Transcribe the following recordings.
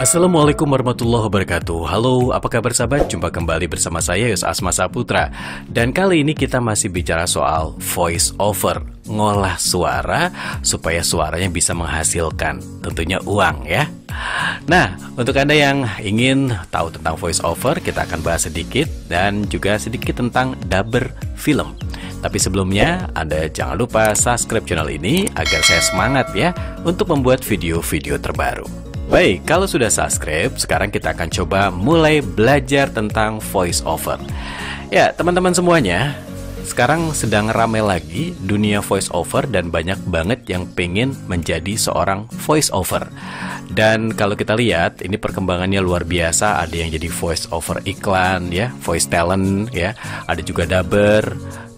Assalamualaikum warahmatullahi wabarakatuh. Halo, apa kabar sahabat? Jumpa kembali bersama saya Yos Asma Saputra. Dan kali ini kita masih bicara soal voice over, ngolah suara supaya suaranya bisa menghasilkan tentunya uang ya. Nah, untuk Anda yang ingin tahu tentang voice over, kita akan bahas sedikit dan juga sedikit tentang dubber film. Tapi sebelumnya, Anda jangan lupa subscribe channel ini agar saya semangat ya untuk membuat video-video terbaru. Baik, kalau sudah subscribe, sekarang kita akan coba mulai belajar tentang voice over. Ya, teman-teman semuanya, sekarang sedang ramai lagi dunia voice over dan banyak banget yang pengen menjadi seorang voice over. Dan kalau kita lihat, ini perkembangannya luar biasa. Ada yang jadi voice over iklan, ya, voice talent, ya. Ada juga dubber,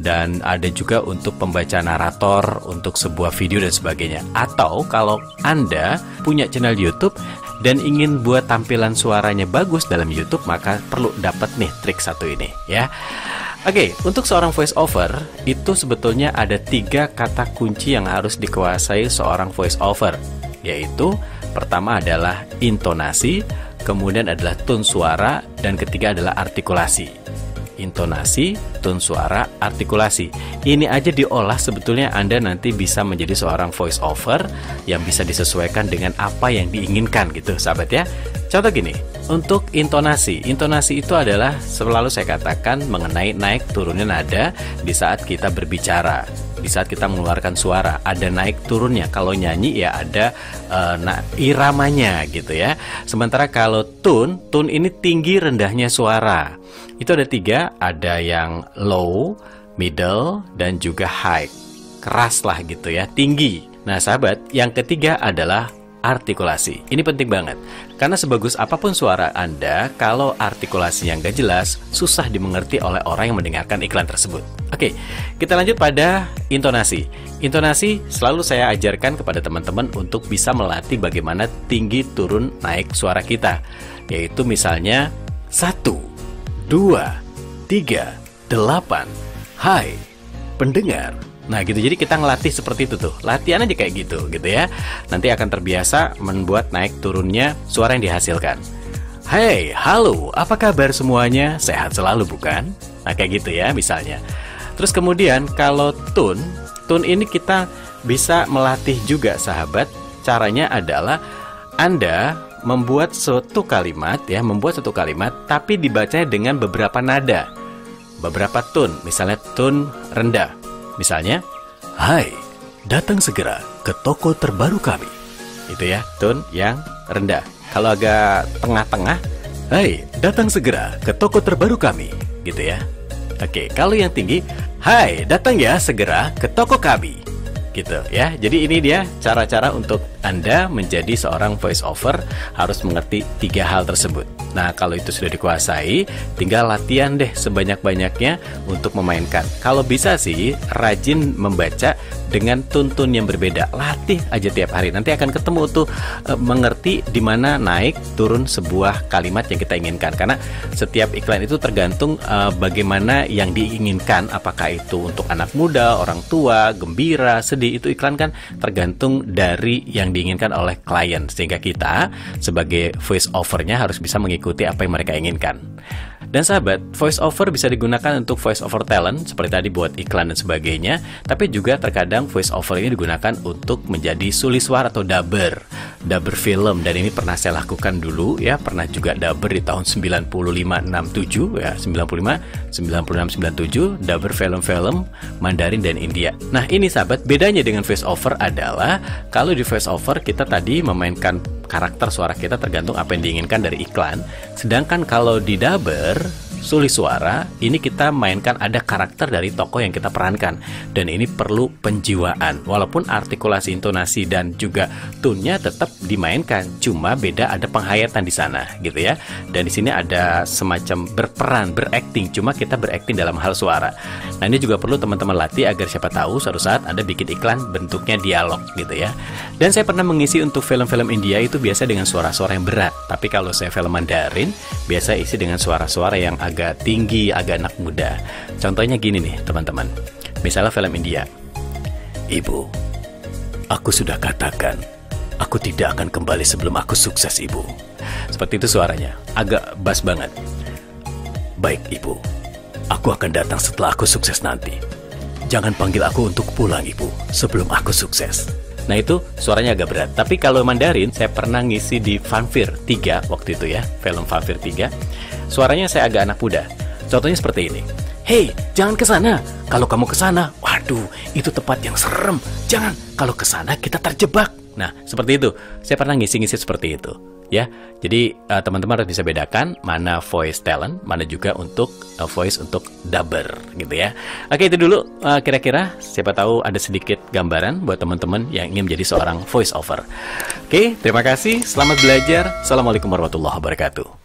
dan ada juga untuk pembaca narator untuk sebuah video dan sebagainya. Atau kalau Anda punya channel YouTube dan ingin buat tampilan suaranya bagus dalam YouTube, maka perlu dapat nih trik satu ini, ya. Oke, untuk seorang voice over itu sebetulnya ada 3 kata kunci yang harus dikuasai seorang voice over, yaitu pertama adalah intonasi, kemudian adalah tone suara, dan ketiga adalah artikulasi. Intonasi, tone suara, artikulasi. Ini aja diolah sebetulnya Anda nanti bisa menjadi seorang voice over yang bisa disesuaikan dengan apa yang diinginkan gitu, sahabat ya. Contoh gini, untuk intonasi itu adalah selalu saya katakan mengenai naik turunnya nada di saat kita berbicara. Di saat kita mengeluarkan suara, ada naik turunnya. Kalau nyanyi ya ada iramanya gitu ya. Sementara kalau tone ini tinggi rendahnya suara. Itu ada 3, ada yang low, middle, dan juga high. Keras lah gitu ya, tinggi. Nah sahabat, yang ketiga adalah artikulasi. Ini penting banget, karena sebagus apapun suara Anda, kalau artikulasinya nggak jelas, susah dimengerti oleh orang yang mendengarkan iklan tersebut. Oke, kita lanjut pada intonasi. Intonasi selalu saya ajarkan kepada teman-teman untuk bisa melatih bagaimana tinggi turun naik suara kita. Yaitu misalnya 1, 2, 3, 8, hai, pendengar. Nah gitu, jadi kita ngelatih seperti itu tuh. Latihan aja kayak gitu ya. Nanti akan terbiasa membuat naik turunnya suara yang dihasilkan. Hey, halo, apa kabar semuanya? Sehat selalu bukan? Nah kayak gitu ya misalnya. Terus kemudian kalau tone ini kita bisa melatih juga sahabat. Caranya adalah Anda membuat suatu kalimat ya, tapi dibacanya dengan beberapa nada, beberapa tone. Misalnya tone rendah. Misalnya, hai, datang segera ke toko terbaru kami. Itu ya, tone yang rendah. Kalau agak tengah-tengah, hai, datang segera ke toko terbaru kami. Gitu ya. Oke, kalau yang tinggi, hai, datang ya segera ke toko kami. Gitu ya. Jadi ini dia cara-cara untuk Anda menjadi seorang voice over, harus mengerti 3 hal tersebut. Nah, kalau itu sudah dikuasai, tinggal latihan deh sebanyak-banyaknya untuk memainkan. Kalau bisa sih, rajin membaca dengan tuntun yang berbeda. Latih aja tiap hari. Nanti akan ketemu tuh mengerti di mana naik turun sebuah kalimat yang kita inginkan. Karena setiap iklan itu tergantung bagaimana yang diinginkan. Apakah itu untuk anak muda, orang tua, gembira, sedih. Itu iklan kan tergantung dari yang diinginkan oleh klien. Sehingga kita sebagai voice overnya harus bisa mengikuti apa yang mereka inginkan. Dan sahabat, voice over bisa digunakan untuk voice over talent seperti tadi buat iklan dan sebagainya, tapi juga terkadang voice over ini digunakan untuk menjadi suliswara atau dubber film, dan ini pernah saya lakukan dulu ya, pernah juga dubber di tahun 95-67 ya, 95, 96, 97 dubber film-film Mandarin dan India. Nah, ini sahabat, bedanya dengan voice over adalah kalau di voice over kita tadi memainkan karakter suara kita tergantung apa yang diinginkan dari iklan. Sedangkan kalau di dubber sulis suara, ini kita mainkan ada karakter dari tokoh yang kita perankan, dan ini perlu penjiwaan. Walaupun artikulasi, intonasi dan juga tune-nya tetap dimainkan, cuma beda ada penghayatan di sana, gitu ya. Dan di sini ada semacam berperan, berakting, cuma kita berakting dalam hal suara. Nah, ini juga perlu teman-teman latih agar siapa tahu suatu saat Anda bikin iklan bentuknya dialog, gitu ya. Dan saya pernah mengisi untuk film-film India itu biasa dengan suara-suara yang berat, tapi kalau saya film Mandarin biasa isi dengan suara-suara yang agak tinggi, agak anak muda. Contohnya gini nih teman-teman, misalnya film India. Ibu, aku sudah katakan, aku tidak akan kembali sebelum aku sukses, Ibu. seperti itu suaranya, agak bass banget. Baik Ibu, aku akan datang setelah aku sukses nanti. Jangan panggil aku untuk pulang Ibu, sebelum aku sukses. Nah itu suaranya agak berat. Tapi kalau Mandarin, saya pernah ngisi di Funfair 3 waktu itu ya, film Funfair 3. Suaranya saya agak anak muda. Contohnya seperti ini. Hei, jangan ke sana. Kalau kamu ke sana, waduh, itu tempat yang serem. Jangan, kalau ke sana kita terjebak. Nah, seperti itu. Saya pernah ngisi-ngisi seperti itu. Ya, jadi teman-teman harus bisa bedakan mana voice talent, mana juga untuk voice untuk dubber gitu ya. Oke, itu dulu kira-kira siapa tahu ada sedikit gambaran buat teman-teman yang ingin menjadi seorang voice over. Oke, terima kasih, selamat belajar. Assalamualaikum warahmatullahi wabarakatuh.